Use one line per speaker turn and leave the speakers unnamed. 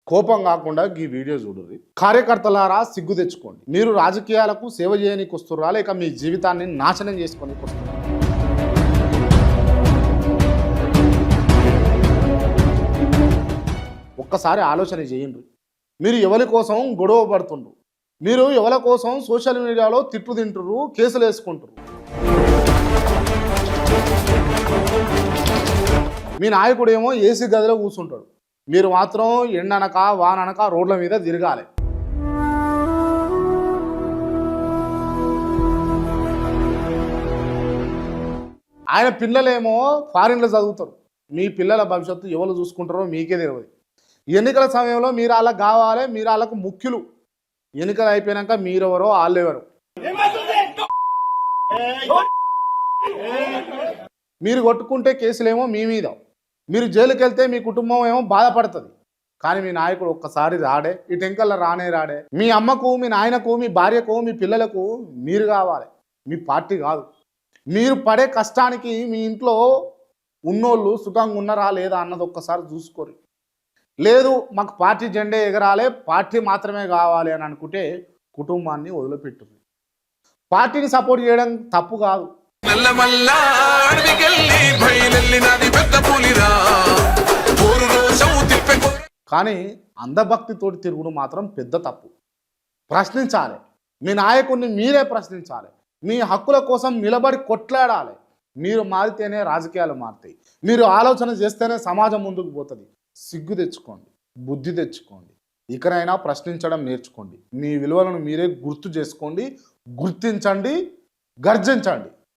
కోపం కాకుండా ఈ వీడియో చూడండి. కార్యకర్తలారా సిగ్గు తెచ్చుకోండి. మీరు రాజకీయాలకు సేవ చేయనీకి వస్తుర్రా లేక మీ జీవితాన్ని నాశనం చేసుకోనీకి వస్తుర్రా? ఒక్కసారి ఆలోచన చేయండి. మీరు ఎవరి కోసం గొడవ పడుతుండ్రు? మీరు ఎవరి కోసం సోషల్ మీడియాలో తిట్టు తింటుర్రు, కేసులు వేసుకుంటారు? మీ నాయకుడేమో ఏసీ గదిలో కూర్చుంటాడు, మీరు మాత్రం ఎండనక వాననక రోడ్ల మీద తిరగాలి. ఆయన పిల్లలేమో ఫారిన్లో చదువుతారు. మీ పిల్లల భవిష్యత్తు ఎవరు చూసుకుంటారో మీకే తెలియదు. ఎన్నికల సమయంలో మీరు వాళ్ళకి కావాలి, మీరు వాళ్ళకు ముఖ్యులు. ఎన్నికలు అయిపోయాక మీరెవరో వాళ్ళెవరు. మీరు కొట్టుకుంటే కేసులేమో మీ మీద, మీరు జైలుకి వెళ్తే మీ కుటుంబం ఏమో బాధపడుతుంది. కానీ మీ నాయకుడు ఒక్కసారి రాడే, ఈ టెంకల్లో రాడే. మీ అమ్మకు, మీ నాయనకు, మీ భార్యకు, మీ పిల్లలకు మీరు కావాలి, మీ పార్టీ కాదు. మీరు పడే కష్టానికి మీ ఇంట్లో ఉన్నోళ్ళు సుఖంగా ఉన్నారా లేదా అన్నది ఒక్కసారి చూసుకోరు. లేదు మాకు పార్టీ జెండా ఎగరాలి, పార్టీ మాత్రమే కావాలి అని అనుకుంటే కుటుంబాన్ని వదిలిపెట్టుంది. పార్టీని సపోర్ట్ చేయడం తప్పు కాదు. కానీ అంధభక్తితోటి తిరుగుడు మాత్రం పెద్ద తప్పు. ప్రశ్నించాలి, మీ నాయకుడిని మీరే ప్రశ్నించాలి. మీ హక్కుల కోసం నిలబడి కొట్లాడాలి. మీరు మారితేనే రాజకీయాలు మారుతాయి. మీరు ఆలోచన చేస్తేనే సమాజం ముందుకు పోతుంది. సిగ్గు తెచ్చుకోండి, బుద్ధి తెచ్చుకోండి. ఇకనైనా ప్రశ్నించడం నేర్చుకోండి. మీ విలువలను మీరే గుర్తు చేసుకోండి, గుర్తించండి, గర్జించండి.